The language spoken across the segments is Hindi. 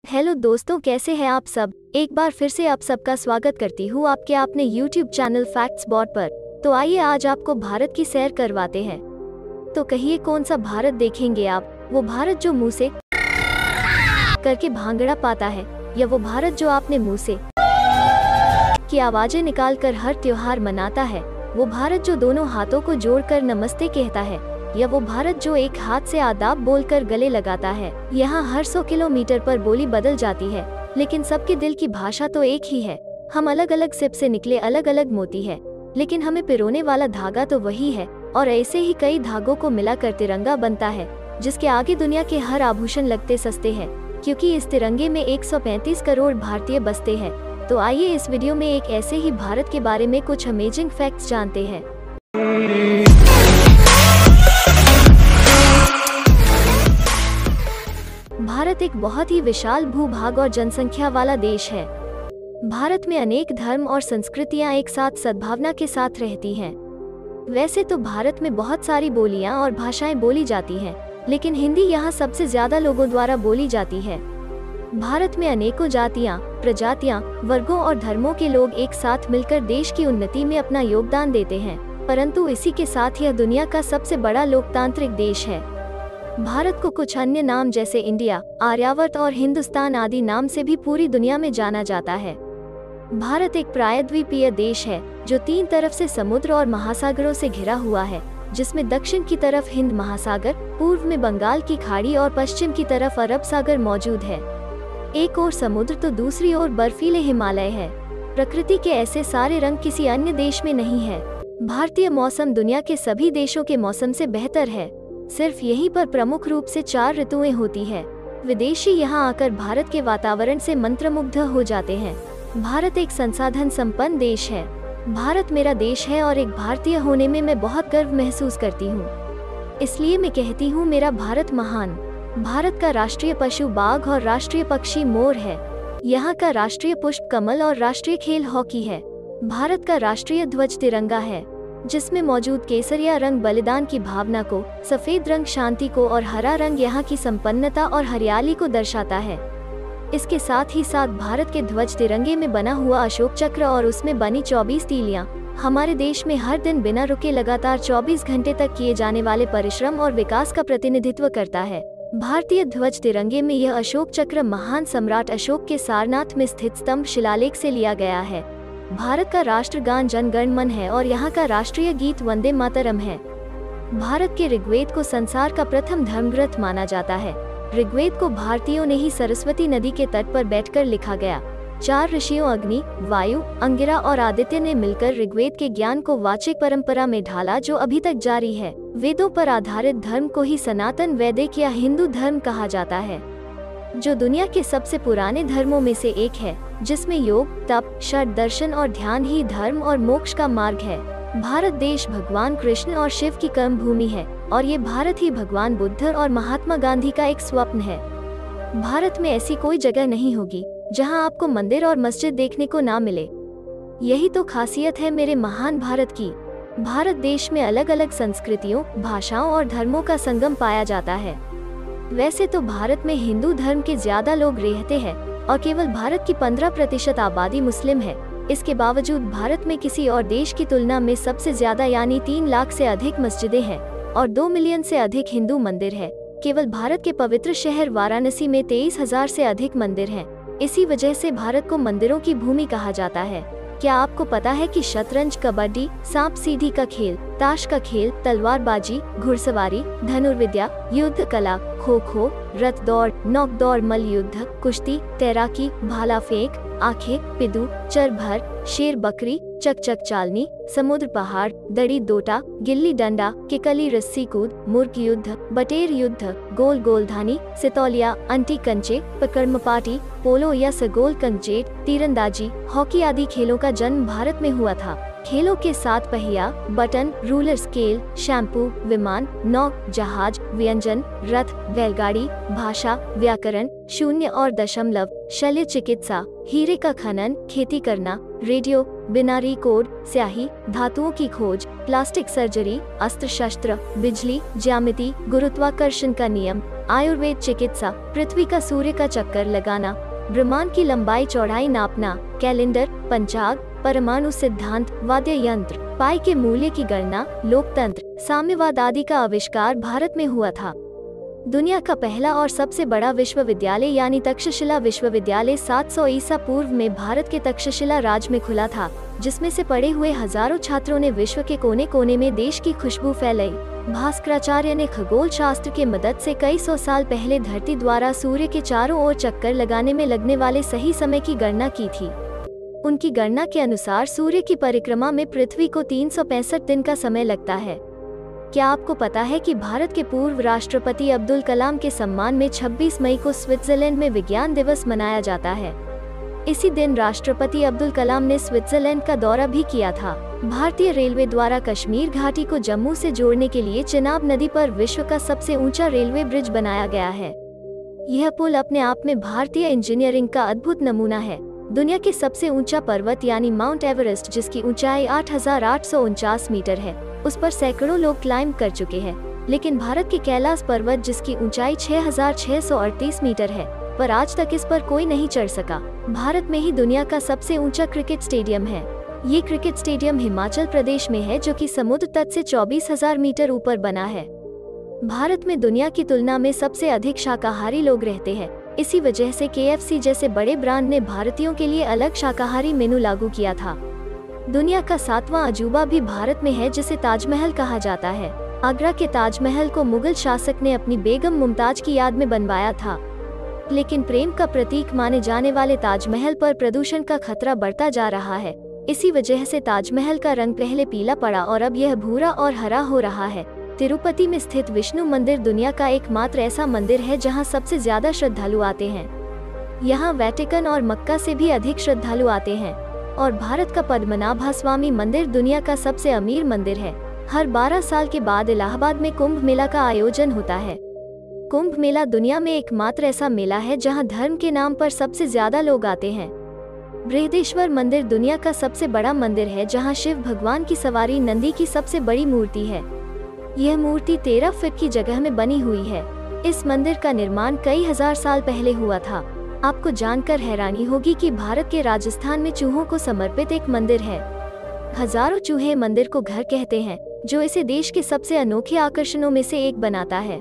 हेलो दोस्तों, कैसे हैं आप सब। एक बार फिर से आप सबका स्वागत करती हूँ आपके अपने YouTube चैनल फैक्ट्स बॉट पर। तो आइए आज आपको भारत की सैर करवाते हैं। तो कहिए कौन सा भारत देखेंगे आप, वो भारत जो मुंह से करके भांगड़ा पाता है, या वो भारत जो आपने मुंह से की आवाजें निकालकर हर त्योहार मनाता है, वो भारत जो दोनों हाथों को जोड़कर नमस्ते कहता है, या वो भारत जो एक हाथ से आदाब बोलकर गले लगाता है। यहाँ हर 100 किलोमीटर पर बोली बदल जाती है, लेकिन सबके दिल की भाषा तो एक ही है। हम अलग अलग सिप से निकले अलग अलग मोती है, लेकिन हमें पिरोने वाला धागा तो वही है। और ऐसे ही कई धागों को मिलाकर तिरंगा बनता है, जिसके आगे दुनिया के हर आभूषण लगते सस्ते हैं, क्योंकि इस तिरंगे में 135 करोड़ भारतीय बसते हैं। तो आइए इस वीडियो में एक ऐसे ही भारत के बारे में कुछ अमेजिंग फैक्ट्स जानते हैं। भारत एक बहुत ही विशाल भूभाग और जनसंख्या वाला देश है। भारत में अनेक धर्म और संस्कृतियां एक साथ सद्भावना के साथ रहती हैं। वैसे तो भारत में बहुत सारी बोलियां और भाषाएं बोली जाती हैं, लेकिन हिंदी यहाँ सबसे ज्यादा लोगों द्वारा बोली जाती है। भारत में अनेकों जातियां, प्रजातियां, वर्गों और धर्मों के लोग एक साथ मिलकर देश की उन्नति में अपना योगदान देते हैं, परंतु इसी के साथ यह दुनिया का सबसे बड़ा लोकतांत्रिक देश है। भारत को कुछ अन्य नाम जैसे इंडिया, आर्यावर्त और हिंदुस्तान आदि नाम से भी पूरी दुनिया में जाना जाता है। भारत एक प्रायद्वीपीय देश है जो 3 तरफ से समुद्र और महासागरों से घिरा हुआ है, जिसमें दक्षिण की तरफ हिंद महासागर, पूर्व में बंगाल की खाड़ी और पश्चिम की तरफ अरब सागर मौजूद है। एक ओर समुद्र तो दूसरी ओर बर्फीले हिमालय है। प्रकृति के ऐसे सारे रंग किसी अन्य देश में नहीं है। भारतीय मौसम दुनिया के सभी देशों के मौसम से बेहतर है। सिर्फ यहीं पर प्रमुख रूप से 4 ऋतुएं होती है। विदेशी यहाँ आकर भारत के वातावरण से मंत्रमुग्ध हो जाते हैं। भारत एक संसाधन संपन्न देश है। भारत मेरा देश है और एक भारतीय होने में मैं बहुत गर्व महसूस करती हूँ। इसलिए मैं कहती हूँ मेरा भारत महान। भारत का राष्ट्रीय पशु बाघ और राष्ट्रीय पक्षी मोर है। यहाँ का राष्ट्रीय पुष्प कमल और राष्ट्रीय खेल हॉकी है। भारत का राष्ट्रीय ध्वज तिरंगा है, जिसमें मौजूद केसरिया रंग बलिदान की भावना को, सफेद रंग शांति को और हरा रंग यहाँ की संपन्नता और हरियाली को दर्शाता है। इसके साथ ही साथ भारत के ध्वज तिरंगे में बना हुआ अशोक चक्र और उसमें बनी 24 तीलियां हमारे देश में हर दिन बिना रुके लगातार 24 घंटे तक किए जाने वाले परिश्रम और विकास का प्रतिनिधित्व करता है। भारतीय ध्वज तिरंगे में यह अशोक चक्र महान सम्राट अशोक के सारनाथ में स्थित स्तंभ शिलालेख से लिया गया है। भारत का राष्ट्रगान जन गण मन है और यहाँ का राष्ट्रीय गीत वंदे मातरम है। भारत के ऋग्वेद को संसार का प्रथम धर्मग्रंथ माना जाता है। ऋग्वेद को भारतीयों ने ही सरस्वती नदी के तट पर बैठकर लिखा गया। 4 ऋषियों अग्नि, वायु, अंगिरा और आदित्य ने मिलकर ऋग्वेद के ज्ञान को वाचिक परंपरा में ढाला, जो अभी तक जारी है। वेदों पर आधारित धर्म को ही सनातन वैदिक या हिंदू धर्म कहा जाता है, जो दुनिया के सबसे पुराने धर्मों में से एक है, जिसमें योग, तप, षड दर्शन और ध्यान ही धर्म और मोक्ष का मार्ग है। भारत देश भगवान कृष्ण और शिव की कर्म भूमि है, और ये भारत ही भगवान बुद्ध और महात्मा गांधी का एक स्वप्न है। भारत में ऐसी कोई जगह नहीं होगी जहां आपको मंदिर और मस्जिद देखने को ना मिले। यही तो खासियत है मेरे महान भारत की। भारत देश में अलग अलग संस्कृतियों, भाषाओं और धर्मों का संगम पाया जाता है। वैसे तो भारत में हिंदू धर्म के ज्यादा लोग रहते हैं और केवल भारत की 15% आबादी मुस्लिम है। इसके बावजूद भारत में किसी और देश की तुलना में सबसे ज्यादा यानी 3 लाख से अधिक मस्जिदें हैं और 2 मिलियन से अधिक हिंदू मंदिर है। केवल भारत के पवित्र शहर वाराणसी में 23,000 से अधिक मंदिर हैं। इसी वजह से भारत को मंदिरों की भूमि कहा जाता है। क्या आपको पता है कि शतरंज, कबड्डी, सांप सीढ़ी का खेल, ताश का खेल, तलवारबाजी, घुड़सवारी, धनुर्विद्या, युद्ध कला, खो खो, रथ दौड़, नौक दौड़, मल्ल युद्ध, कुश्ती, तैराकी, भाला फेंक, आंखें, पिदू, चरभर, शेर बकरी, चक चालनी, समुद्र पहाड़, दड़ी दोटा, गिल्ली डंडा, किकली रस्सी कूद, मुर्ग युद्ध, बटेर युद्ध, गोल गोलधानी, सितौलिया, अंटी कंचे, पकड़मपाटी, पोलो या सगोल कंचेट, तीरंदाजी, हॉकी आदि खेलों का जन्म भारत में हुआ था। खेलों के 7 पहिया, बटन, रूलर स्केल, शैम्पू, विमान, नौक, जहाज, व्यंजन, रथ, बैलगाड़ी, भाषा, व्याकरण, शून्य और दशमलव, शल्य चिकित्सा, हीरे का खनन, खेती करना, रेडियो, बिनारी कोड, स्याही, धातुओं की खोज, प्लास्टिक सर्जरी, अस्त्र शस्त्र, बिजली, ज्यामिति, गुरुत्वाकर्षण का नियम, आयुर्वेद चिकित्सा, पृथ्वी का सूर्य का चक्कर लगाना, ब्रह्मांड की लंबाई चौड़ाई नापना, कैलेंडर, पंचांग, परमाणु सिद्धांत, वाद्य यंत्र, पाई के मूल्य की गणना, लोकतंत्र, साम्यवाद आदि का आविष्कार भारत में हुआ था। दुनिया का पहला और सबसे बड़ा विश्वविद्यालय यानी तक्षशिला विश्वविद्यालय 700 ईसा पूर्व में भारत के तक्षशिला राज्य में खुला था, जिसमें से पढ़े हुए हजारों छात्रों ने विश्व के कोने कोने में देश की खुशबू फैलाई। भास्कराचार्य ने खगोल शास्त्र के मदद से कई सौ साल पहले धरती द्वारा सूर्य के चारों ओर चक्कर लगाने में लगने वाले सही समय की गणना की थी। उनकी गणना के अनुसार सूर्य की परिक्रमा में पृथ्वी को 365 दिन का समय लगता है। क्या आपको पता है कि भारत के पूर्व राष्ट्रपति अब्दुल कलाम के सम्मान में 26 मई को स्विट्जरलैंड में विज्ञान दिवस मनाया जाता है। इसी दिन राष्ट्रपति अब्दुल कलाम ने स्विट्जरलैंड का दौरा भी किया था। भारतीय रेलवे द्वारा कश्मीर घाटी को जम्मू से जोड़ने के लिए चिनाब नदी पर विश्व का सबसे ऊंचा रेलवे ब्रिज बनाया गया है। यह पुल अपने आप में भारतीय इंजीनियरिंग का अद्भुत नमूना है। दुनिया के सबसे ऊंचा पर्वत यानी माउंट एवरेस्ट, जिसकी ऊंचाई 8,849 मीटर है, उस पर सैकड़ों लोग क्लाइंब कर चुके हैं। लेकिन भारत के कैलाश पर्वत, जिसकी ऊंचाई 6,638 मीटर है, पर आज तक इस पर कोई नहीं चढ़ सका। भारत में ही दुनिया का सबसे ऊंचा क्रिकेट स्टेडियम है। ये क्रिकेट स्टेडियम हिमाचल प्रदेश में है, जो कि समुद्र तट से 24,000 मीटर ऊपर बना है। भारत में दुनिया की तुलना में सबसे अधिक शाकाहारी लोग रहते हैं। इसी वजह से KFC जैसे बड़े ब्रांड ने भारतीयों के लिए अलग शाकाहारी मेनू लागू किया था। दुनिया का 7वां अजूबा भी भारत में है, जिसे ताजमहल कहा जाता है। आगरा के ताजमहल को मुगल शासक ने अपनी बेगम मुमताज की याद में बनवाया था। लेकिन प्रेम का प्रतीक माने जाने वाले ताजमहल पर प्रदूषण का खतरा बढ़ता जा रहा है। इसी वजह से ताजमहल का रंग पहले पीला पड़ा और अब यह भूरा और हरा हो रहा है। तिरुपति में स्थित विष्णु मंदिर दुनिया का एकमात्र ऐसा मंदिर है जहां सबसे ज्यादा श्रद्धालु आते हैं। यहां वेटिकन और मक्का से भी अधिक श्रद्धालु आते हैं। और भारत का पद्मनाभा स्वामी मंदिर दुनिया का सबसे अमीर मंदिर है। हर 12 साल के बाद इलाहाबाद में कुंभ मेला का आयोजन होता है। कुंभ मेला दुनिया में एकमात्र ऐसा मेला है जहां धर्म के नाम पर सबसे ज्यादा लोग आते हैं। बृहदेश्वर मंदिर दुनिया का सबसे बड़ा मंदिर है, जहां शिव भगवान की सवारी नंदी की सबसे बड़ी मूर्ति है। यह मूर्ति 13 फीट की जगह में बनी हुई है। इस मंदिर का निर्माण कई हजार साल पहले हुआ था। आपको जानकर हैरानी होगी कि भारत के राजस्थान में चूहों को समर्पित एक मंदिर है। हजारों चूहे मंदिर को घर कहते हैं, जो इसे देश के सबसे अनोखे आकर्षणों में से एक बनाता है।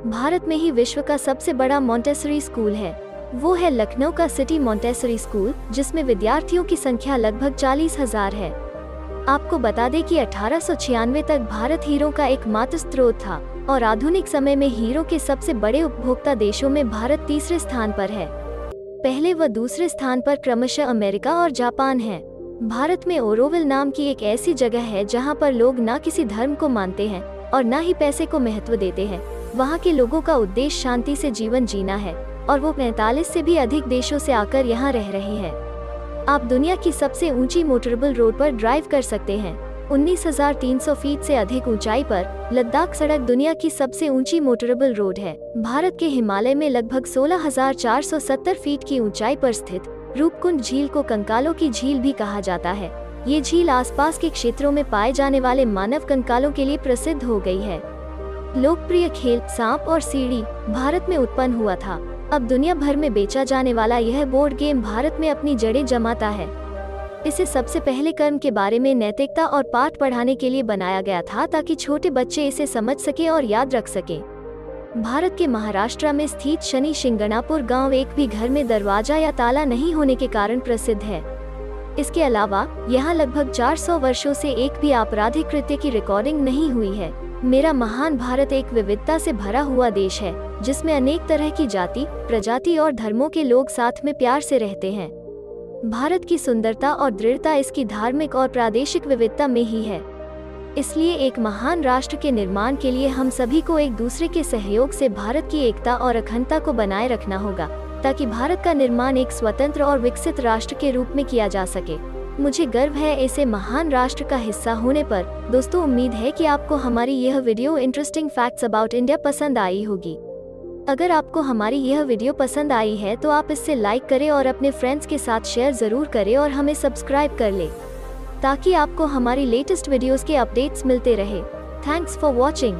भारत में ही विश्व का सबसे बड़ा मॉन्टेसरी स्कूल है। वो है लखनऊ का सिटी मॉन्टेसरी स्कूल, जिसमें विद्यार्थियों की संख्या लगभग 40,000 है। आपको बता दें कि 1896 तक भारत हीरों का एकमात्र स्रोत था और आधुनिक समय में हीरो के सबसे बड़े उपभोक्ता देशों में भारत तीसरे स्थान पर है। पहले व दूसरे स्थान पर क्रमशः अमेरिका और जापान है। भारत में ओरोविल नाम की एक ऐसी जगह है जहां पर लोग न किसी धर्म को मानते हैं और न ही पैसे को महत्व देते हैं। वहां के लोगों का उद्देश्य शांति से जीवन जीना है और वो 45 से भी अधिक देशों से आकर यहाँ रह रहे हैं। आप दुनिया की सबसे ऊंची मोटरेबल रोड पर ड्राइव कर सकते हैं। 19,300 फीट से अधिक ऊंचाई पर लद्दाख सड़क दुनिया की सबसे ऊंची मोटरेबल रोड है। भारत के हिमालय में लगभग 16,470 फीट की ऊंचाई पर स्थित रूपकुंड झील को कंकालों की झील भी कहा जाता है। ये झील आसपास के क्षेत्रों में पाए जाने वाले मानव कंकालों के लिए प्रसिद्ध हो गई है। लोकप्रिय खेल सांप और सीढ़ी भारत में उत्पन्न हुआ था। अब दुनिया भर में बेचा जाने वाला यह बोर्ड गेम भारत में अपनी जड़ें जमाता है। इसे सबसे पहले कर्म के बारे में नैतिकता और पाठ पढ़ाने के लिए बनाया गया था, ताकि छोटे बच्चे इसे समझ सके और याद रख सके। भारत के महाराष्ट्र में स्थित शनि शिंगणापुर गांव एक भी घर में दरवाजा या ताला नहीं होने के कारण प्रसिद्ध है। इसके अलावा यहाँ लगभग 400 वर्षों से एक भी आपराधिक कृत्य की रिकॉर्डिंग नहीं हुई है। मेरा महान भारत एक विविधता से भरा हुआ देश है, जिसमें अनेक तरह की जाति, प्रजाति और धर्मों के लोग साथ में प्यार से रहते हैं। भारत की सुंदरता और दृढ़ता इसकी धार्मिक और प्रादेशिक विविधता में ही है। इसलिए एक महान राष्ट्र के निर्माण के लिए हम सभी को एक दूसरे के सहयोग से भारत की एकता और अखंडता को बनाए रखना होगा, ताकि भारत का निर्माण एक स्वतंत्र और विकसित राष्ट्र के रूप में किया जा सके। मुझे गर्व है ऐसे महान राष्ट्र का हिस्सा होने पर। दोस्तों, उम्मीद है कि आपको हमारी यह video interesting facts about India पसंद आई होगी। अगर आपको हमारी यह वीडियो पसंद आई है तो आप इसे लाइक करें और अपने फ्रेंड्स के साथ शेयर जरूर करें और हमें सब्सक्राइब कर ले, ताकि आपको हमारी लेटेस्ट वीडियोस के अपडेट्स मिलते रहे। Thanks for watching.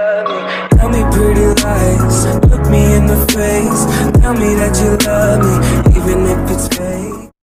Tell me pretty lies, look me in the face. Tell me that you love me, even if it's